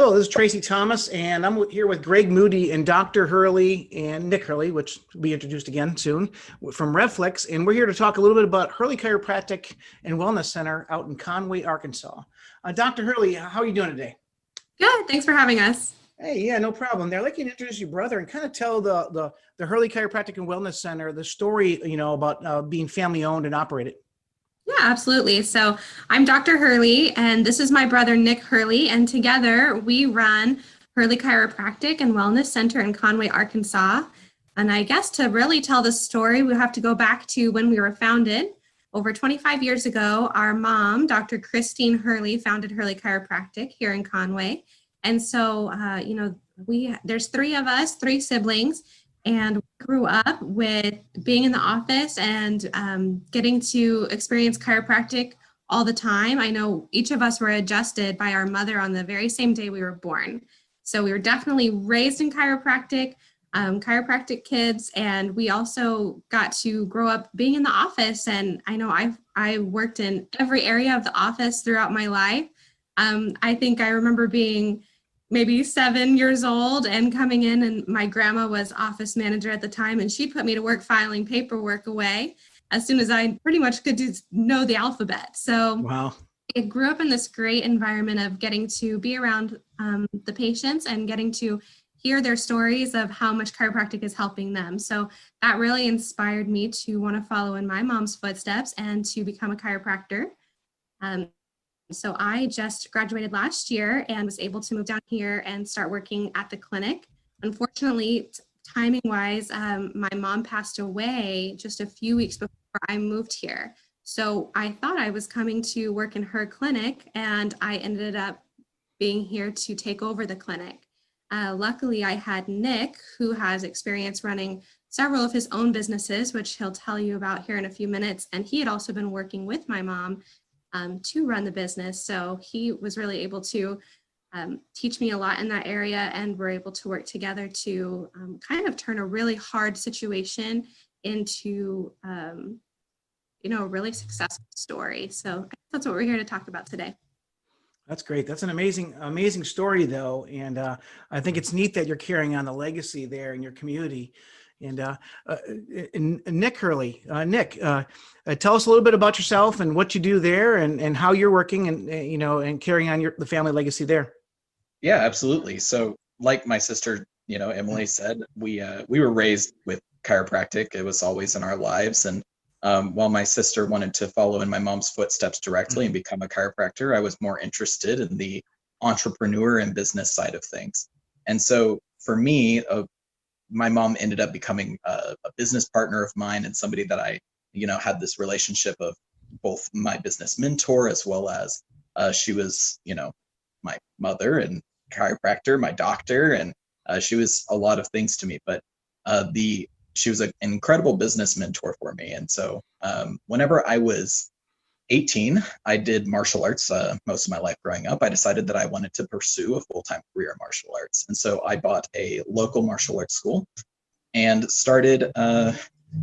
Hello, this is Tracy Thomas, and I'm here with Greg Moody and Dr. Hurley and Nick Hurley, which will be introduced again soon, from Revflex. And we're here to talk a little bit about Hurley Chiropractic and Wellness Center out in Conway, Arkansas. Dr. Hurley, how are you doing today? Good. Thanks for having us. Hey, yeah, no problem. I'd like you to introduce your brother and kind of tell the Hurley Chiropractic and Wellness Center the story, about being family owned and operated. Yeah, absolutely. So I'm Dr. Hurley, and this is my brother, Nick Hurley, and together we run Hurley Chiropractic and Wellness Center in Conway, Arkansas. And I guess to really tell the story, we have to go back to when we were founded. Over 25 years ago, our mom, Dr. Christine Hurley, founded Hurley Chiropractic here in Conway. And so, there's three of us, three siblings, and we grew up with being in the office and getting to experience chiropractic all the time. I know each of us were adjusted by our mother on the very same day we were born. So we were definitely raised in chiropractic kids, and we also got to grow up being in the office. And I know I worked in every area of the office throughout my life. I think I remember being maybe 7 years old and coming in, and my grandma was office manager at the time, and she put me to work filing paperwork away as soon as I pretty much could know the alphabet. So Wow. I grew up in this great environment of getting to be around the patients and getting to hear their stories of how much chiropractic is helping them. So that really inspired me to want to follow in my mom's footsteps and to become a chiropractor. So I just graduated last year and was able to move down here and start working at the clinic. Unfortunately, timing wise, my mom passed away just a few weeks before I moved here. So I thought I was coming to work in her clinic, and I ended up being here to take over the clinic. Luckily, I had Nick, who has experience running several of his own businesses, which he'll tell you about here in a few minutes. And he had also been working with my mom to run the business. So he was really able to teach me a lot in that area, and we're able to work together to kind of turn a really hard situation into, a really successful story. So that's what we're here to talk about today. That's great. That's an amazing story, though. And I think it's neat that you're carrying on the legacy there in your community. And Nick Hurley, tell us a little bit about yourself and what you do there, and how you're working and carrying on the family legacy there. Yeah, absolutely. So like my sister, Emily said, we were raised with chiropractic. It was always in our lives. And while my sister wanted to follow in my mom's footsteps directly and become a chiropractor, I was more interested in the entrepreneur and business side of things. And so for me, my mom ended up becoming a business partner of mine, and somebody that I, had this relationship of both my business mentor, as well as she was, my mother and chiropractor, my doctor, and she was a lot of things to me. But she was an incredible business mentor for me. And so whenever I was 18, I did martial arts most of my life growing up. I decided that I wanted to pursue a full-time career in martial arts. And so I bought a local martial arts school and started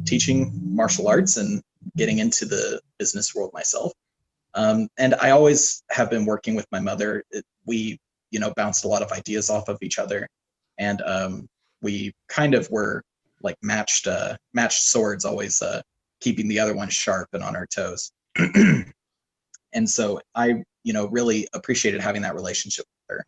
teaching martial arts and getting into the business world myself. And I always have been working with my mother. We, bounced a lot of ideas off of each other. And we kind of were like matched swords, always keeping the other one sharp and on our toes. And so I, really appreciated having that relationship with her.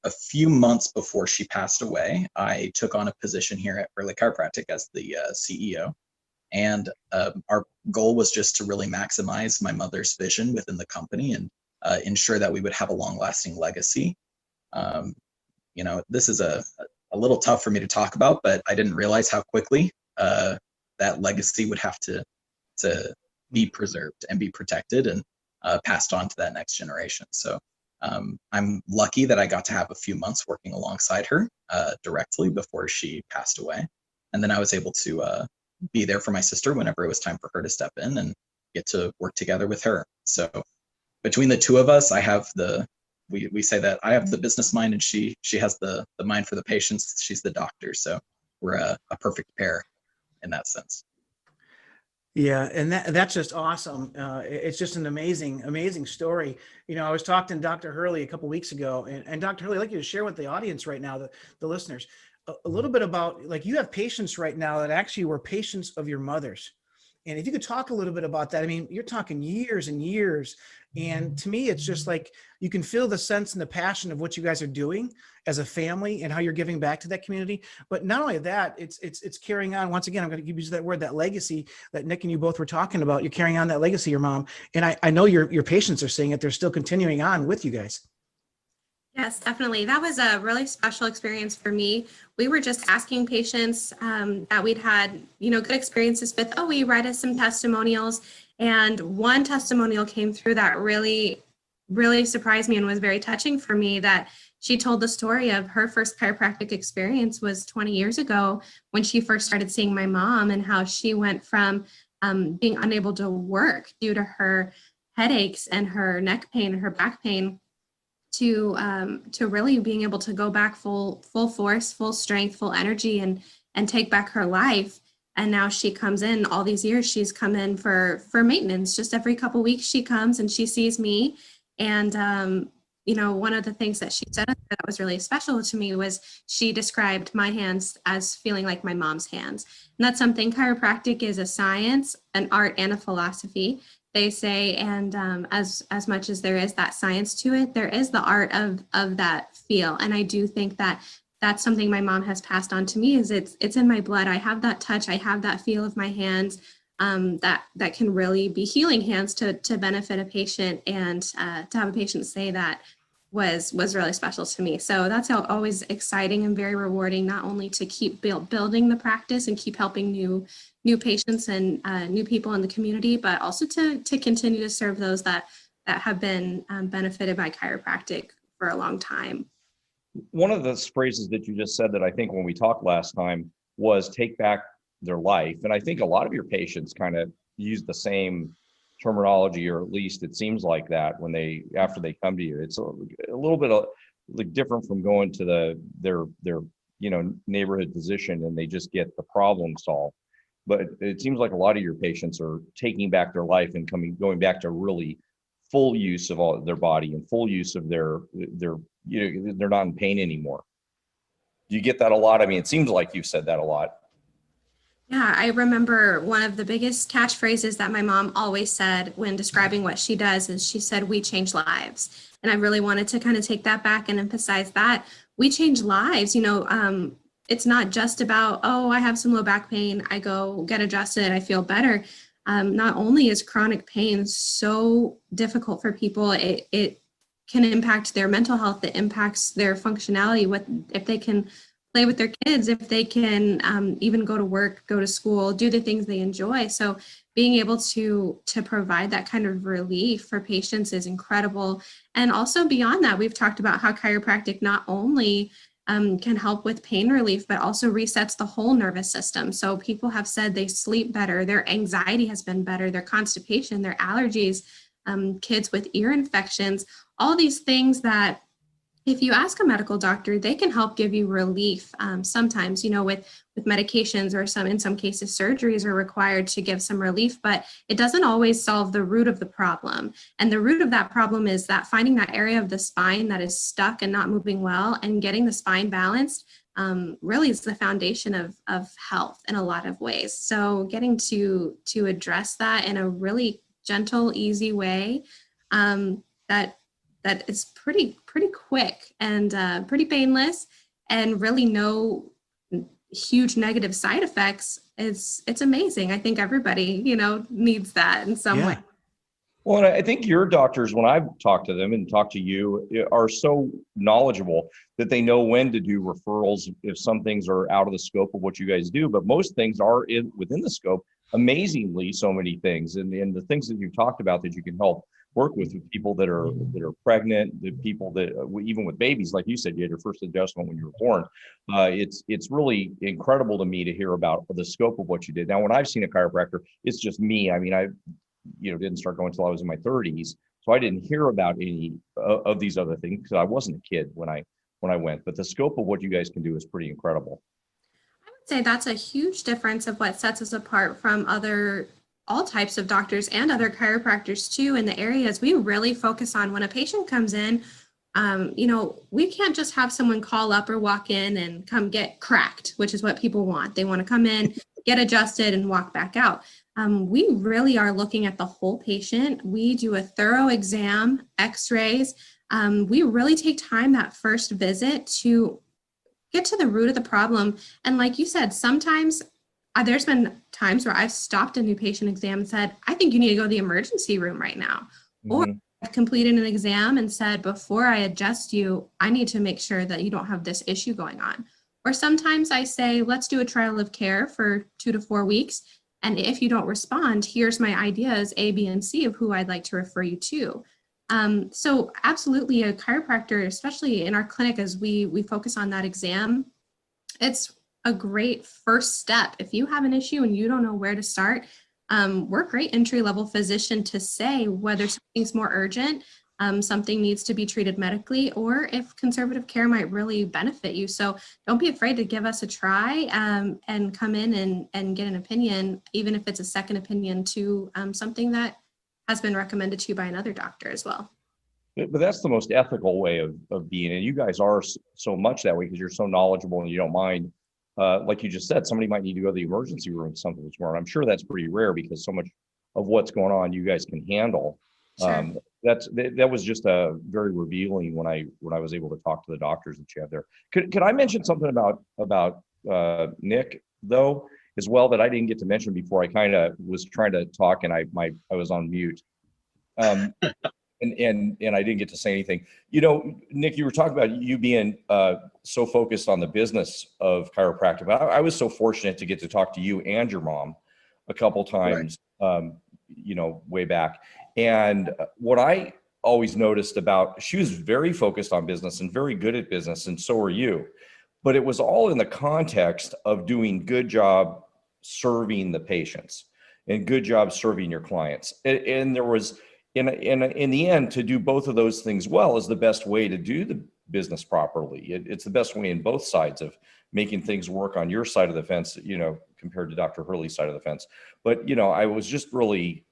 A few months before she passed away, I took on a position here at Hurley Chiropractic as the CEO. And our goal was just to really maximize my mother's vision within the company and ensure that we would have a long-lasting legacy. This is a little tough for me to talk about, but I didn't realize how quickly that legacy would have to be preserved and be protected and passed on to that next generation. So I'm lucky that I got to have a few months working alongside her directly before she passed away. And then I was able to be there for my sister whenever it was time for her to step in and get to work together with her. So between the two of us, I have we say that I have the business mind and she has the mind for the patients. She's the doctor. So we're a perfect pair in that sense. Yeah, and that's just awesome. It's just an amazing story. You know, I was talking to Dr. Hurley a couple weeks ago, and Dr. Hurley, I'd like you to share with the audience right now, the listeners, a little bit about, like, you have patients right now that actually were patients of your mother's. And if you could talk a little bit about that, I mean, you're talking years and years. And to me, it's just like you can feel the sense and the passion of what you guys are doing as a family and how you're giving back to that community. But not only that, it's carrying on. Once again, I'm going to use that word, that legacy that Nick and you both were talking about. You're carrying on that legacy, your mom. And I know your patients are seeing it. They're still continuing on with you guys. Yes, definitely. That was a really special experience for me. We were just asking patients that we'd had, good experiences with. Oh, will you write us some testimonials? And one testimonial came through that really, really surprised me and was very touching for me, that she told the story of her first chiropractic experience was 20 years ago when she first started seeing my mom, and how she went from being unable to work due to her headaches and her neck pain and her back pain to really being able to go back full force, full strength, full energy, and take back her life. And now she comes in, all these years she's come in for maintenance. Just every couple weeks she comes and she sees me. And one of the things that she said that was really special to me was she described my hands as feeling like my mom's hands. And that's something. Chiropractic is a science, an art, and a philosophy, they say. And as much as there is that science to it, there is the art of that feel. And I do think that that's something my mom has passed on to me. Is it's in my blood. I have that touch. I have that feel of my hands, that can really be healing hands to benefit a patient. And to have a patient say that was really special to me. So that's always exciting and very rewarding, not only to keep building the practice and keep helping new patients and new people in the community, but also to continue to serve those that have been benefited by chiropractic for a long time. One of the phrases that you just said that I think when we talked last time was take back their life. And I think a lot of your patients kind of use the same terminology, or at least it seems like that after they come to you. It's a little bit like different from going to their neighborhood physician and they just get the problem solved. But it seems like a lot of your patients are taking back their life and going back to really full use of all their body and full use of their they're not in pain anymore. Do you get that a lot? I mean, it seems like you've said that a lot. Yeah, I remember one of the biggest catchphrases that my mom always said when describing what she does is she said, "We change lives." And I really wanted to kind of take that back and emphasize that we change lives. It's not just about, oh, I have some low back pain, I go get adjusted, I feel better. Not only is chronic pain so difficult for people, it can impact their mental health, it impacts their functionality, if they can play with their kids, if they can even go to work, go to school, do the things they enjoy. So being able to provide that kind of relief for patients is incredible. And also beyond that, we've talked about how chiropractic not only can help with pain relief, but also resets the whole nervous system. So people have said they sleep better, their anxiety has been better, their constipation, their allergies, kids with ear infections, all these things that if you ask a medical doctor, they can help give you relief. Sometimes, with medications, or in some cases, surgeries are required to give some relief, but it doesn't always solve the root of the problem. And the root of that problem is that finding that area of the spine that is stuck and not moving well, and getting the spine balanced really is the foundation of health in a lot of ways. So getting to address that in a really gentle, easy way, that is pretty quick and pretty painless, and really no huge negative side effects. It's amazing. I think everybody, needs that in some way. Well, and I think your doctors, when I've talked to them and talked to you, are so knowledgeable that they know when to do referrals if some things are out of the scope of what you guys do, but most things are within the scope. Amazingly, so many things, and the things that you've talked about that you can help work with people that are pregnant, the people that even with babies, like you said, you had your first adjustment when you were born. It's really incredible to me to hear about the scope of what you did. Now, when I've seen a chiropractor, it's just me. I mean, I didn't start going until I was in my 30s, so I didn't hear about any of these other things because I wasn't a kid when I went. But the scope of what you guys can do is pretty incredible. I would say that's a huge difference of what sets us apart from other all types of doctors and other chiropractors too in the areas, we really focus on when a patient comes in. We can't just have someone call up or walk in and come get cracked, which is what people want. They want to come in, get adjusted, and walk back out. We really are looking at the whole patient. We do a thorough exam, x-rays. We really take time that first visit to get to the root of the problem. And like you said, sometimes there's been times where I've stopped a new patient exam and said, I think you need to go to the emergency room right now. Or I've completed an exam and said, before I adjust you, I need to make sure that you don't have this issue going on. Or sometimes I say, let's do a trial of care for 2 to 4 weeks. And if you don't respond, here's my ideas, A, B, and C of who I'd like to refer you to. So absolutely a chiropractor, especially in our clinic, as we focus on that exam, it's a great first step. If you have an issue and you don't know where to start, we're a great entry-level physician to say whether something's more urgent, something needs to be treated medically, or if conservative care might really benefit you. So don't be afraid to give us a try and come in and get an opinion, even if it's a second opinion to something that has been recommended to you by another doctor as well. But that's the most ethical way of being. And you guys are so much that way because you're so knowledgeable and you don't mind. Like you just said, somebody might need to go to the emergency room, something that's wrong. I'm sure that's pretty rare because so much of what's going on you guys can handle. Sure. That was just very revealing when I was able to talk to the doctors that you have there. Could I mention something about Nick though as well that I didn't get to mention before? I kind of was trying to talk and I was on mute. And I didn't get to say anything. Nick, you were talking about you being so focused on the business of chiropractic. I was so fortunate to get to talk to you and your mom a couple times, way back. And what I always noticed she was very focused on business and very good at business, and so are you. But it was all in the context of doing good job serving the patients and good job serving your clients. And there was, in the end, to do both of those things well is the best way to do the business properly. It's the best way in both sides of making things work on your side of the fence, compared to Dr. Hurley's side of the fence. But, I was just really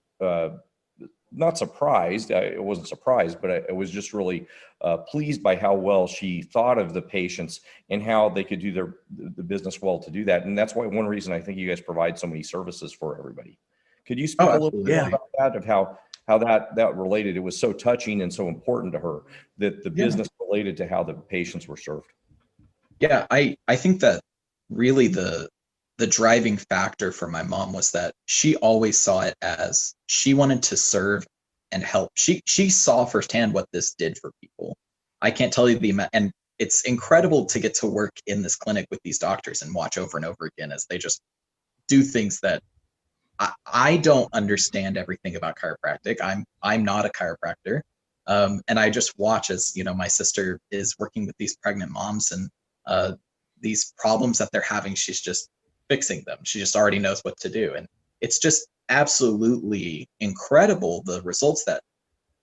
not surprised. I wasn't surprised, but I was just really pleased by how well she thought of the patients and how they could do the business well to do that. And that's why one reason I think you guys provide so many services for everybody. Could you speak a little bit about that, of how that related? It was so touching and so important to her that the business related to how the patients were served. Yeah, I think that really the driving factor for my mom was that she always saw it as she wanted to serve and help. She saw firsthand what this did for people. I can't tell you the amount, and it's incredible to get to work in this clinic with these doctors and watch over and over again as they just do things that I don't understand everything about chiropractic. I'm not a chiropractor. And I just watch as, my sister is working with these pregnant moms and these problems that they're having, she's just fixing them. She just already knows what to do. And it's just absolutely incredible, the results that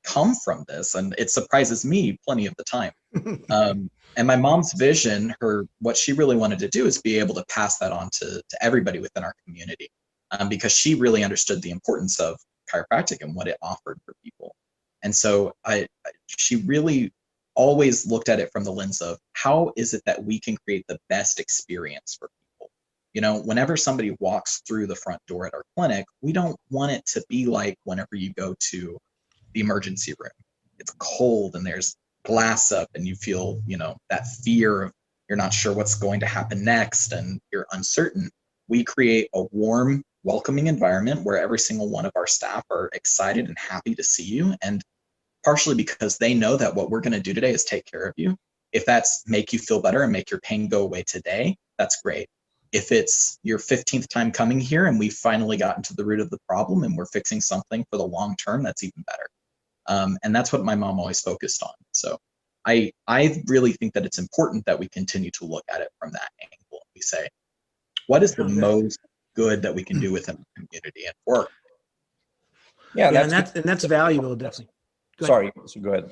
come from this. And it surprises me plenty of the time. And my mom's vision, what she really wanted to do is be able to pass that on to everybody within our community. Because she really understood the importance of chiropractic and what it offered for people. And so she really always looked at it from the lens of how is it that we can create the best experience for people? Whenever somebody walks through the front door at our clinic, we don't want it to be like whenever you go to the emergency room. It's cold and there's glass up and you feel, that fear of you're not sure what's going to happen next and you're uncertain. We create a warm, welcoming environment where every single one of our staff are excited and happy to see you. And partially because they know that what we're going to do today is take care of you. If that's make you feel better and make your pain go away today, that's great. If it's your 15th time coming here and we've finally gotten to the root of the problem and we're fixing something for the long term, that's even better. And that's what my mom always focused on. So I really think that it's important that we continue to look at it from that angle. We say, what is the most good that we can do within the community and work? Yeah, and that's valuable, definitely. Sorry, so go ahead.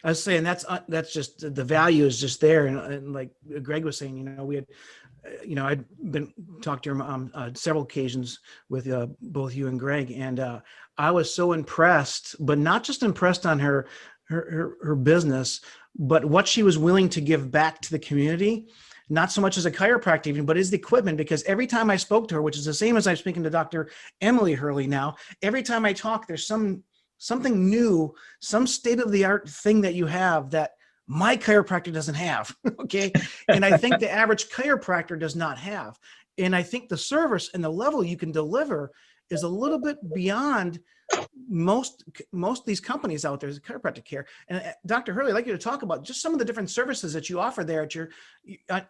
I was saying that's just the value is just there, and like Greg was saying, we had I'd been talked to your mom several occasions with both you and Greg, and I was so impressed, but not just impressed on her business, but what she was willing to give back to the community, not so much as a chiropractor even, but as the equipment, because every time I spoke to her, which is the same as I'm speaking to Dr. Emily Hurley now, every time I talk, there's something new, some state-of-the-art thing that you have that my chiropractor doesn't have. Okay. And I think the average chiropractor does not have. And I think the service and the level you can deliver is a little bit beyond most of these companies out there is chiropractic care. And Dr. Hurley, I'd like you to talk about just some of the different services that you offer there at your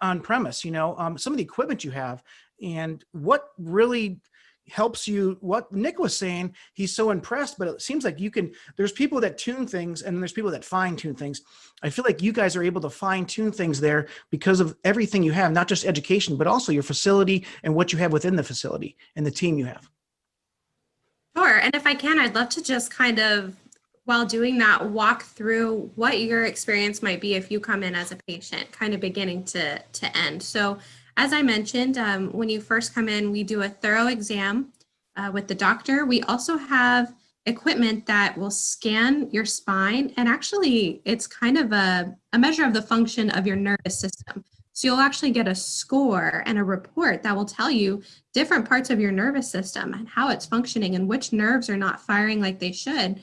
on premise, some of the equipment you have and what really helps you. What Nick was saying, he's so impressed, but it seems like there's people that tune things and there's people that fine tune things. I feel like you guys are able to fine tune things there because of everything you have, not just education, but also your facility and what you have within the facility and the team you have. Sure. And if I can, I'd love to just kind of, while doing that, walk through what your experience might be if you come in as a patient, kind of beginning to end. So as I mentioned, when you first come in, we do a thorough exam with the doctor. We also have equipment that will scan your spine. And actually, it's kind of a measure of the function of your nervous system. So you'll actually get a score and a report that will tell you different parts of your nervous system and how it's functioning and which nerves are not firing like they should.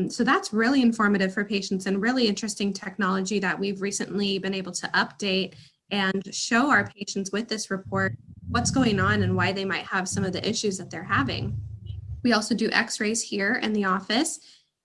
So that's really informative for patients and really interesting technology that we've recently been able to update and show our patients with this report what's going on and why they might have some of the issues that they're having. We also do x-rays here in the office.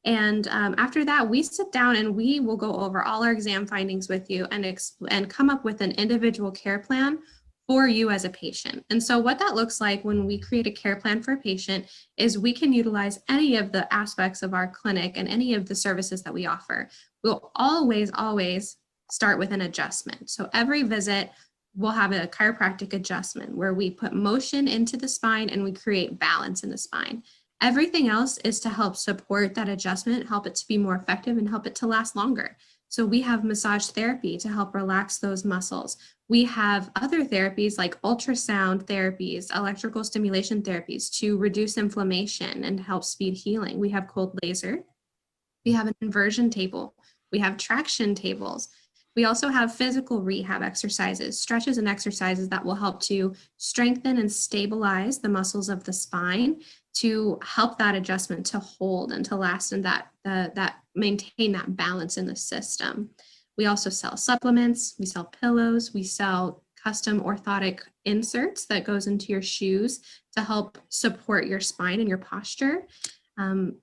And after that, we sit down and we will go over all our exam findings with you and come up with an individual care plan for you as a patient. And so what that looks like when we create a care plan for a patient is we can utilize any of the aspects of our clinic and any of the services that we offer. We'll always start with an adjustment. So every visit, we'll have a chiropractic adjustment where we put motion into the spine and we create balance in the spine. Everything else is to help support that adjustment, help it to be more effective and help it to last longer. So we have massage therapy to help relax those muscles. We have other therapies like ultrasound therapies, electrical stimulation therapies to reduce inflammation and help speed healing. We have cold laser. We have an inversion table. We have traction tables. We also have physical rehab exercises, stretches and exercises that will help to strengthen and stabilize the muscles of the spine to help that adjustment to hold and to last and that maintain that balance in the system. We also sell supplements, we sell pillows, we sell custom orthotic inserts that goes into your shoes to help support your spine and your posture.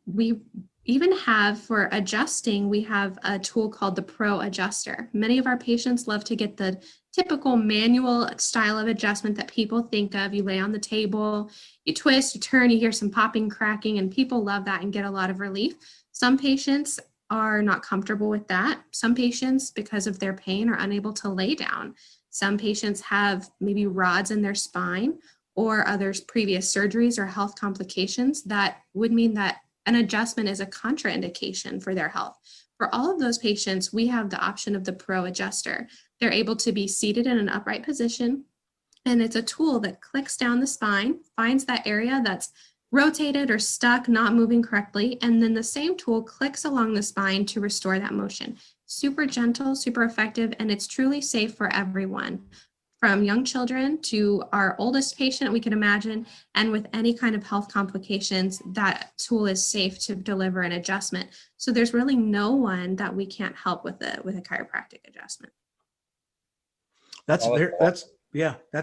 We even have, for adjusting, we have a tool called the Pro Adjuster. Many of our patients love to get the typical manual style of adjustment that people think of. You lay on the table, you twist, you turn, you hear some popping, cracking, and people love that and get a lot of relief. Some patients are not comfortable with that. Some patients, because of their pain, are unable to lay down. Some patients have maybe rods in their spine or others previous surgeries or health complications that would mean that an adjustment is a contraindication for their health. For all of those patients, we have the option of the Pro Adjuster. They're able to be seated in an upright position, and it's a tool that clicks down the spine, finds that area that's rotated or stuck, not moving correctly, and then the same tool clicks along the spine to restore that motion. Super gentle, super effective, and it's truly safe for everyone, from young children to our oldest patient we can imagine, and with any kind of health complications, that tool is safe to deliver an adjustment. So there's really no one that we can't help with a chiropractic adjustment. That's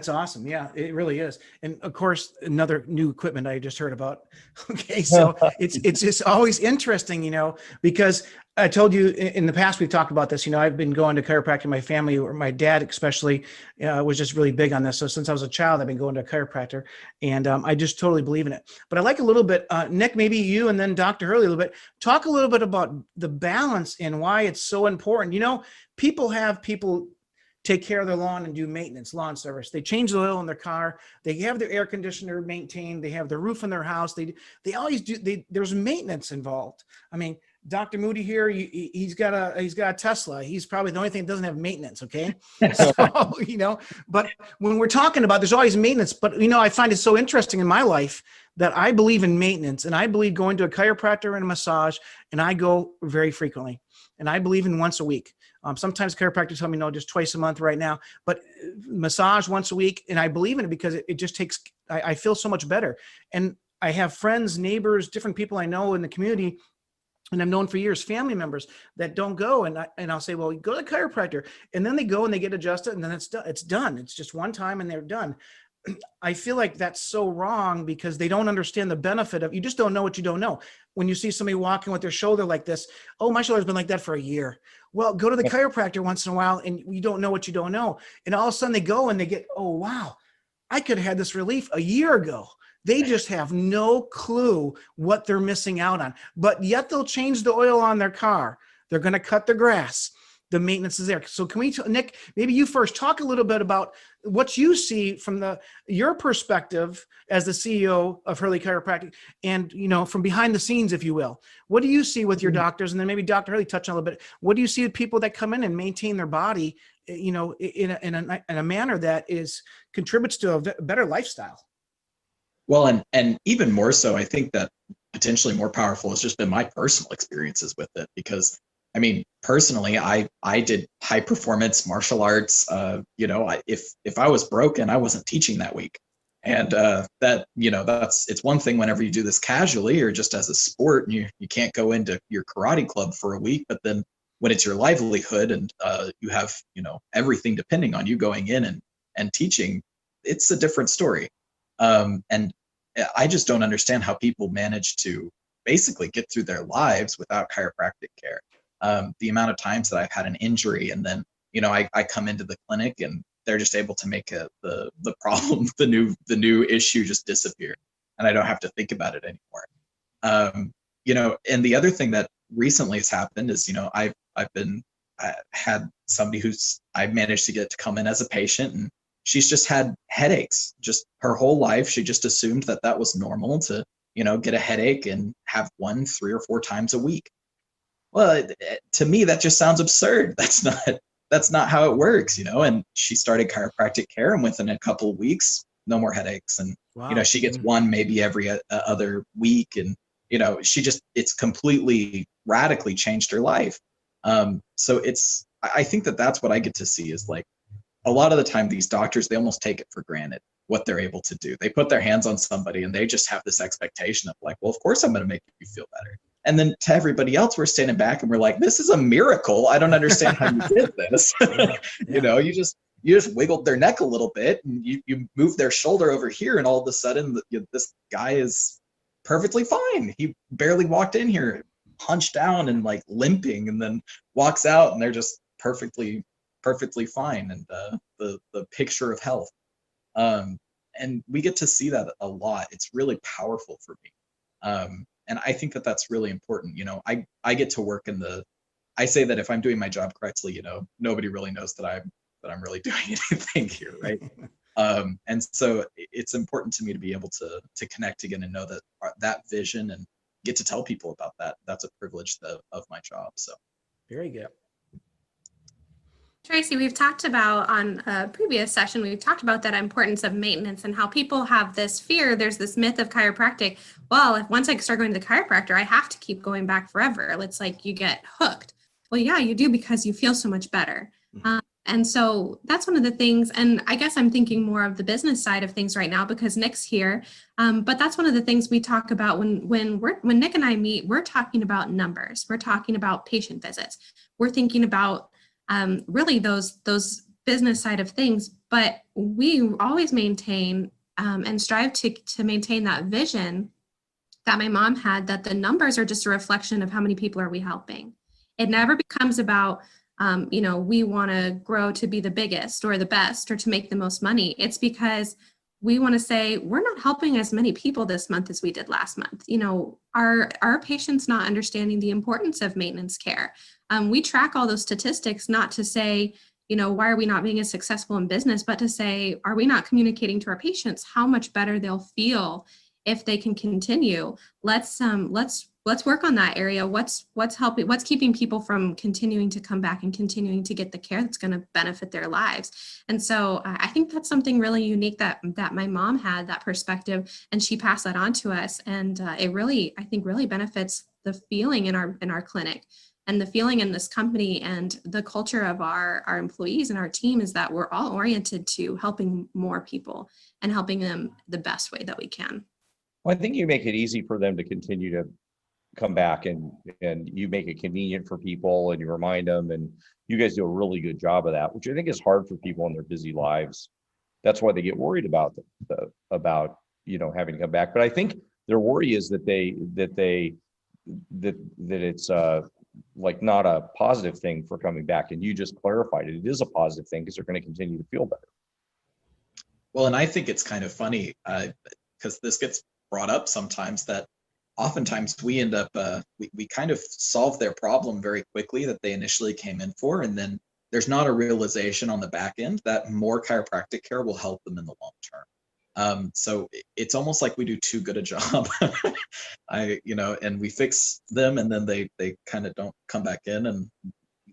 awesome. Yeah, it really is. And of course, another new equipment I just heard about. Okay. So it's just always interesting, because I told you in the past, we've talked about this, I've been going to chiropractic in my family, or my dad especially was just really big on this. So since I was a child, I've been going to a chiropractor, and I just totally believe in it. But I like a little bit, Nick, maybe you and then Dr. Hurley a little bit, talk a little bit about the balance and why it's so important. People take care of their lawn and do maintenance, lawn service. They change the oil in their car. They have their air conditioner maintained. They have the roof in their house. They always do. There's maintenance involved. I mean, Dr. Moody here, he's got a Tesla. He's probably the only thing that doesn't have maintenance. Okay. So, but when we're talking about, there's always maintenance, but I find it so interesting in my life that I believe in maintenance, and I believe going to a chiropractor and a massage, and I go very frequently, and I believe in once a week. Sometimes chiropractors tell me, no, just twice a month right now, but massage once a week. And I believe in it because it just takes, I feel so much better. And I have friends, neighbors, different people I know in the community, and I've known for years, family members that don't go. And I'll say, well, go to the chiropractor. And then they go and they get adjusted, and then it's done. It's done. It's just one time and they're done. I feel like that's so wrong because they don't understand the benefit of, you just don't know what you don't know. When you see somebody walking with their shoulder like this, oh, my shoulder's been like that for a year. Well, go to the chiropractor once in a while and you don't know what you don't know. And all of a sudden they go and they get, oh, wow, I could have had this relief a year ago. They just have no clue what they're missing out on, but yet they'll change the oil on their car. They're going to cut the grass. The maintenance is there. So can we, Nick, maybe you first talk a little bit about what you see from your perspective as the CEO of Hurley Chiropractic and, from behind the scenes, if you will. What do you see with your doctors? And then maybe Dr. Hurley touch on a little bit. What do you see with people that come in and maintain their body, in a manner that contributes to a better lifestyle? Well, and even more so, I think that potentially more powerful has just been my personal experiences with it, because personally, I did high performance martial arts. If I was broken, I wasn't teaching that week. And it's one thing whenever you do this casually or just as a sport, and you can't go into your karate club for a week, but then when it's your livelihood and you have, everything depending on you going in and teaching, it's a different story. And I just don't understand how people manage to basically get through their lives without chiropractic care. The amount of times that I've had an injury and then, I come into the clinic and they're just able to make the problem, the new issue just disappear. And I don't have to think about it anymore. And the other thing that recently has happened is, I had somebody I've managed to get to come in as a patient, and she's just had headaches just her whole life. She just assumed that was normal to, get a headache and have one 3 or 4 times a week. Well, to me, that just sounds absurd. That's not how it works, and she started chiropractic care, and within a couple of weeks, no more headaches. And, wow. She gets one maybe every other week. And, it's completely radically changed her life. So I think that's what I get to see is like, a lot of the time these doctors, they almost take it for granted what they're able to do. They put their hands on somebody and they just have this expectation of like, well, of course I'm going to make you feel better. And then to everybody else, we're standing back and we're like, this is a miracle. I don't understand how you did this. Yeah. You just wiggled their neck a little bit and you moved their shoulder over here. And all of a sudden this guy is perfectly fine. He barely walked in here, hunched down and like limping, and then walks out and they're just perfectly fine. And the picture of health. And we get to see that a lot. It's really powerful for me. And I think that's really important. I get to work I say that if I'm doing my job correctly, nobody really knows that I'm really doing anything here. Right. And so it's important to me to be able to connect again and know that vision and get to tell people about that. That's a privilege of my job. So. Very good. Tracy, we've talked about on a previous session, we've talked about that importance of maintenance and how people have this fear. There's this myth of chiropractic. Well, if once I start going to the chiropractor, I have to keep going back forever. It's like you get hooked. Well, yeah, you do, because you feel so much better. And so that's one of the things. And I guess I'm thinking more of the business side of things right now because Nick's here. But that's one of the things we talk about when Nick and I meet. We're talking about numbers. We're talking about patient visits. We're thinking about really those business side of things, but we always maintain and strive to maintain that vision that my mom had, that the numbers are just a reflection of how many people are we helping. It never becomes about, we want to grow to be the biggest or the best or to make the most money. It's because we want to say we're not helping as many people this month as we did last month. Our patients not understanding the importance of maintenance care. We track all those statistics, not to say, why are we not being as successful in business, but to say, are we not communicating to our patients how much better they'll feel if they can continue? Let's let's work on that area. What's keeping people from continuing to come back and continuing to get the care that's going to benefit their lives. And so I think that's something really unique that my mom had, that perspective, and she passed that on to us. And it really, I think, really benefits the feeling in our clinic, and the feeling in this company, and the culture of our employees and our team is that we're all oriented to helping more people and helping them the best way that we can. Well, I think you make it easy for them to continue to come back, and you make it convenient for people, and you remind them, and you guys do a really good job of that, which I think is hard for people in their busy lives. That's why they get worried about about having to come back. But I think their worry is that it's like not a positive thing for coming back, and you just clarified it. It is a positive thing because they're going to continue to feel better. Well, and I think it's kind of funny because this gets brought up sometimes, that oftentimes we end up we kind of solve their problem very quickly that they initially came in for, and then there's not a realization on the back end that more chiropractic care will help them in the long term. So it's almost like we do too good a job. And we fix them, and then they kind of don't come back in, and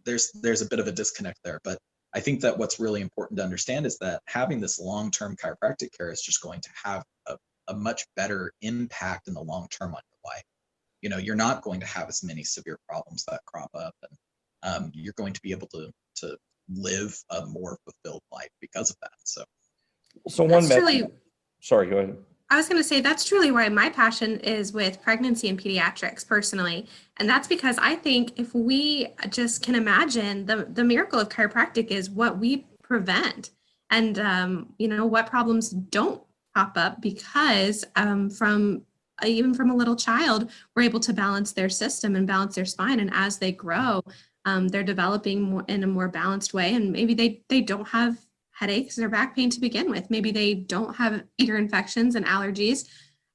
there's a bit of a disconnect there. But I think that what's really important to understand is that having this long-term chiropractic care is just going to have a much better impact in the long term on your life. You're not going to have as many severe problems that crop up, and you're going to be able to live a more fulfilled life because of that. Sorry, go ahead. I was going to say that's truly why my passion is with pregnancy and pediatrics personally. And that's because I think if we just can imagine the miracle of chiropractic is what we prevent, and, what problems don't pop up because even from a little child, we're able to balance their system and balance their spine. And as they grow, they're developing in a more balanced way. And maybe they don't have headaches or back pain to begin with. Maybe they don't have ear infections and allergies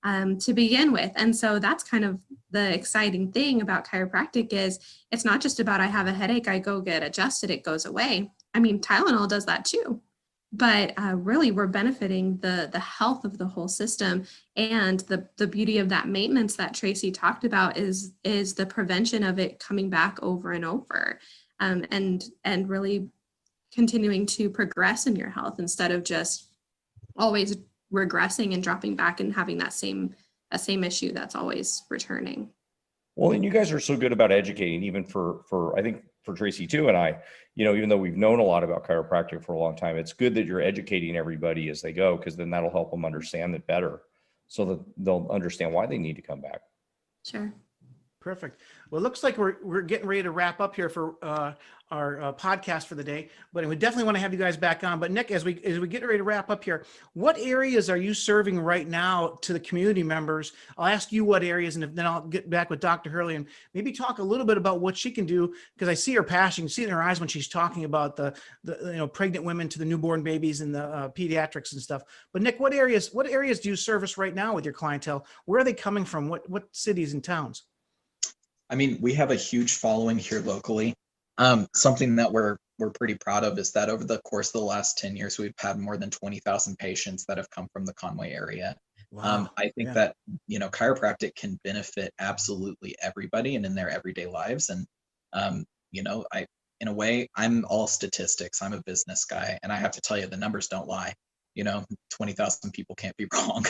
to begin with. And so that's kind of the exciting thing about chiropractic is it's not just about I have a headache, I go get adjusted, it goes away. I mean, Tylenol does that too. But really, we're benefiting the health of the whole system, and the beauty of that maintenance that Tracy talked about is the prevention of it coming back over and over, and really continuing to progress in your health instead of just always regressing and dropping back and having that same issue that's always returning. Well, and you guys are so good about educating, even for I think for Tracy too, and I, even though we've known a lot about chiropractic for a long time, it's good that you're educating everybody as they go, because then that'll help them understand it better, so that they'll understand why they need to come back. Sure. Perfect. Well, it looks like we're getting ready to wrap up here for our podcast for the day, but we definitely want to have you guys back on. But Nick, as we get ready to wrap up here, what areas are you serving right now to the community members? I'll ask you what areas, and then I'll get back with Dr. Hurley and maybe talk a little bit about what she can do, because I see her passion, you see it in her eyes when she's talking about the pregnant women to the newborn babies and the pediatrics and stuff. But Nick, what areas do you service right now with your clientele? Where are they coming from? What cities and towns? I mean, we have a huge following here locally. Something that we're pretty proud of is that over the course of the last 10 years, we've had more than 20,000 patients that have come from the Conway area. Wow. I think that, chiropractic can benefit absolutely everybody and in their everyday lives. And, in a way, I'm all statistics. I'm a business guy, and I have to tell you, the numbers don't lie. 20,000 people can't be wrong.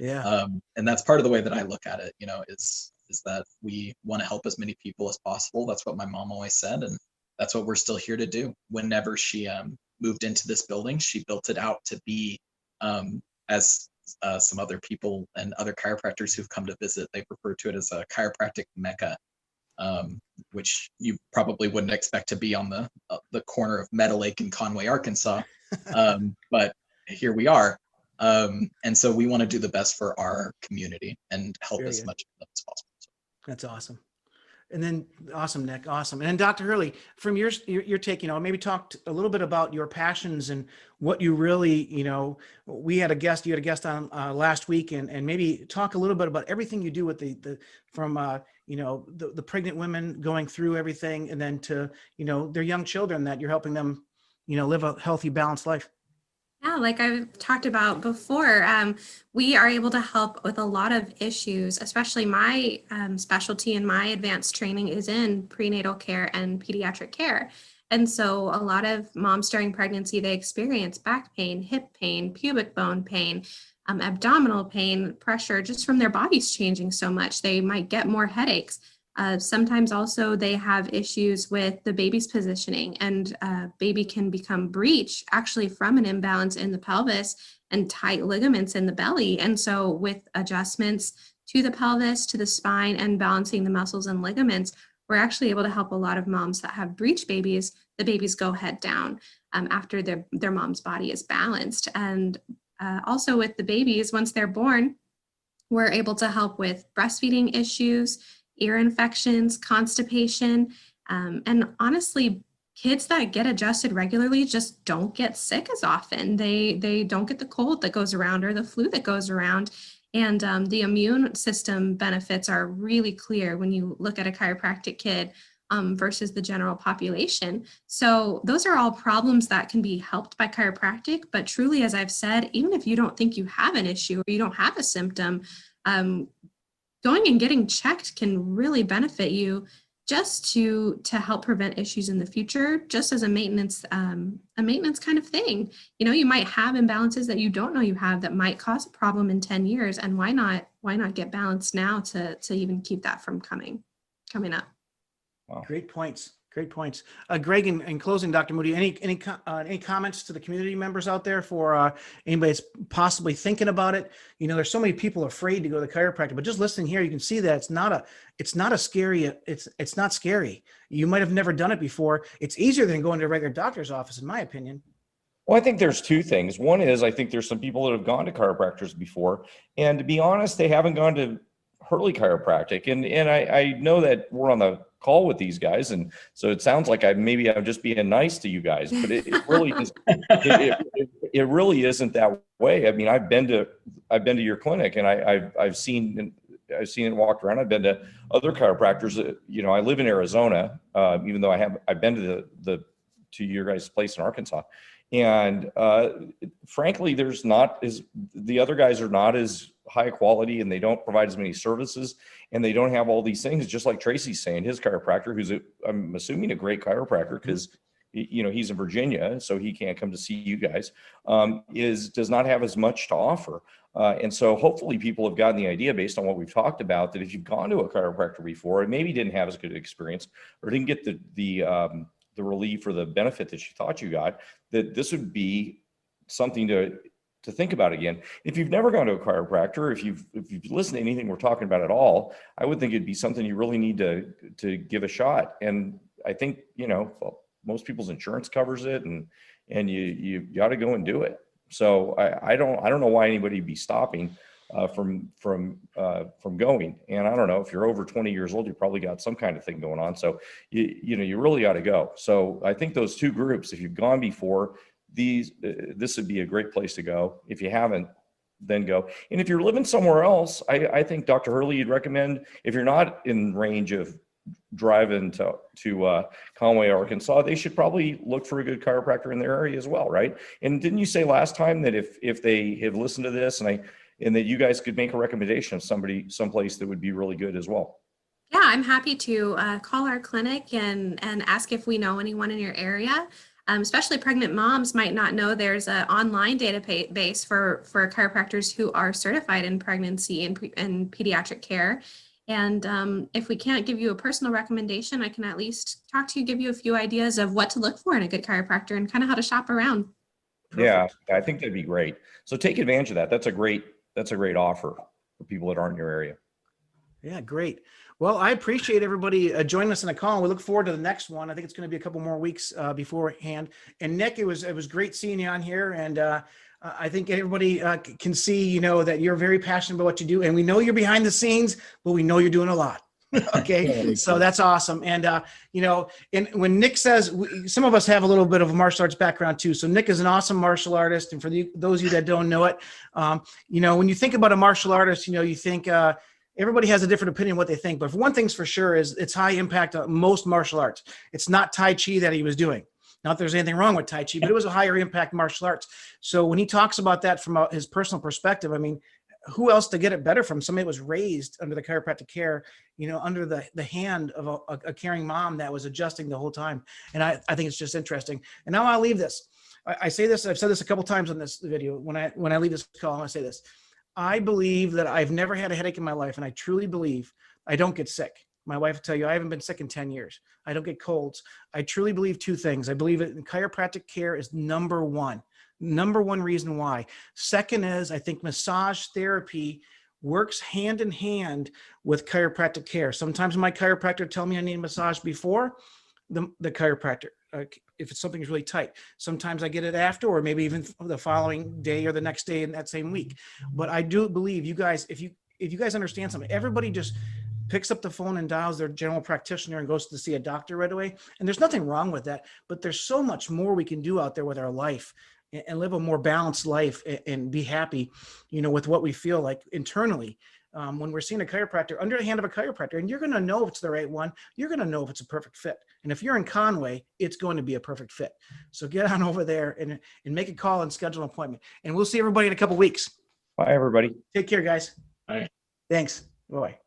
Yeah. And that's part of the way that I look at it, is that we want to help as many people as possible. That's what my mom always said, and that's what we're still here to do. Whenever she moved into this building, she built it out to be, as some other people and other chiropractors who've come to visit, they refer to it as a chiropractic mecca, which you probably wouldn't expect to be on the corner of Meadow Lake and Conway, Arkansas, but here we are. And so we want to do the best for our community and help as much of them as possible. That's awesome. And then awesome, Nick. Awesome. And then Dr. Hurley, from your take, maybe talk a little bit about your passions and what you really, you had a guest on last week, and maybe talk a little bit about everything you do with the pregnant women going through everything, and then to, their young children that you're helping them, live a healthy, balanced life. Yeah, like I've talked about before, we are able to help with a lot of issues, especially my specialty and my advanced training is in prenatal care and pediatric care. And so a lot of moms during pregnancy, they experience back pain, hip pain, pubic bone pain, abdominal pain, pressure just from their bodies changing so much. They might get more headaches. Sometimes also they have issues with the baby's positioning, and baby can become breech actually from an imbalance in the pelvis and tight ligaments in the belly. And so with adjustments to the pelvis, to the spine, and balancing the muscles and ligaments, we're actually able to help a lot of moms that have breech babies. The babies go head down after their mom's body is balanced. And also with the babies, once they're born, we're able to help with breastfeeding issues, ear infections, constipation, and honestly, kids that get adjusted regularly just don't get sick as often. They don't get the cold that goes around or the flu that goes around. And the immune system benefits are really clear when you look at a chiropractic kid versus the general population. So those are all problems that can be helped by chiropractic. But truly, as I've said, even if you don't think you have an issue or you don't have a symptom, going and getting checked can really benefit you just to help prevent issues in the future, just as a maintenance kind of thing. You know, you might have imbalances that you don't know you have that might cause a problem in 10 years. And why not get balanced now to even keep that from coming up? Wow. Great points. Great points. Greg, in closing, Dr. Moody, any comments to the community members out there for anybody that's possibly thinking about it? You know, there's so many people afraid to go to the chiropractor, but just listening here, you can see that it's not scary. You might have never done it before. It's easier than going to a regular doctor's office, in my opinion. Well, I think there's two things. One is I think there's some people that have gone to chiropractors before, and to be honest, they haven't gone to Hurley Chiropractic. And I know that we're on the call with these guys, and so it sounds like I'm just being nice to you guys, but it really is. It really isn't that way. I mean, I've been to your clinic, and I've seen it walked around. I've been to other chiropractors. You know, I live in Arizona, even though I've been to your guys' place in Arkansas. And frankly, the other guys are not as high quality, and they don't provide as many services, and they don't have all these things. Just like Tracy's saying, his chiropractor, who's I'm assuming a great chiropractor, because you know he's in Virginia, so he can't come to see you guys. Does not have as much to offer, and so hopefully people have gotten the idea based on what we've talked about that if you've gone to a chiropractor before and maybe didn't have as good an experience or didn't get the relief or the benefit that you thought you got, that this would be something to think about again. If you've never gone to a chiropractor, if you've listened to anything we're talking about at all, I would think it'd be something you really need to give a shot. And I think, you know, most people's insurance covers it, and you got to go and do it. So I don't know why anybody would be stopping from going. And I don't know, if you're over 20 years old, you probably got some kind of thing going on. So you really got to go. So I think those two groups, if you've gone before, this would be a great place to go. If you haven't, then go. And if you're living somewhere else, I think Dr. Hurley, you'd recommend, if you're not in range of driving to Conway, Arkansas, they should probably look for a good chiropractor in their area as well, right? And didn't you say last time that if they have listened to this and that you guys could make a recommendation of someplace that would be really good as well? Yeah, I'm happy to call our clinic and ask if we know anyone in your area. Especially pregnant moms might not know there's an online database for chiropractors who are certified in pregnancy and pediatric care. And if we can't give you a personal recommendation, I can at least talk to you, give you a few ideas of what to look for in a good chiropractor and kind of how to shop around. Yeah, I think that'd be great. So take advantage of that. That's a great offer for people that aren't in your area. Yeah, great. Well, I appreciate everybody joining us on the call. We look forward to the next one. I think it's going to be a couple more weeks beforehand. And Nick, it was great seeing you on here. And I think everybody can see, you know, that you're very passionate about what you do. And we know you're behind the scenes, but we know you're doing a lot. Okay. So that's awesome. And, you know, and when Nick says, some of us have a little bit of a martial arts background too. So Nick is an awesome martial artist. And for those of you that don't know it, you know, when you think about a martial artist, you know, you think, everybody has a different opinion what they think, but one thing's for sure is it's high impact on most martial arts. It's not Tai Chi that he was doing. Not that there's anything wrong with Tai Chi, but it was a higher impact martial arts. So when he talks about that from his personal perspective, I mean, who else to get it better from? Somebody that was raised under the chiropractic care, under the hand of a caring mom that was adjusting the whole time. And I think it's just interesting. And now I'll leave this. I say this, I've said this a couple times on this video. When I leave this call, I'm gonna say this. I believe that I've never had a headache in my life, and I truly believe I don't get sick. My wife will tell you I haven't been sick in 10 years. I don't get colds. I truly believe two things. I believe that chiropractic care is number one reason why. Second is I think massage therapy works hand in hand with chiropractic care. Sometimes my chiropractor tell me I need a massage before the chiropractor, if it's something's really tight. Sometimes I get it after, or maybe even the following day or the next day in that same week. But I do believe you guys, if you guys understand something, everybody just picks up the phone and dials their general practitioner and goes to see a doctor right away. And there's nothing wrong with that, but there's so much more we can do out there with our life and live a more balanced life and be happy, with what we feel like internally. When we're seeing a chiropractor, under the hand of a chiropractor, and you're going to know if it's the right one, you're going to know if it's a perfect fit. And if you're in Conway, it's going to be a perfect fit. So get on over there and make a call and schedule an appointment. And we'll see everybody in a couple weeks. Bye, everybody. Take care, guys. Bye. Thanks. Bye.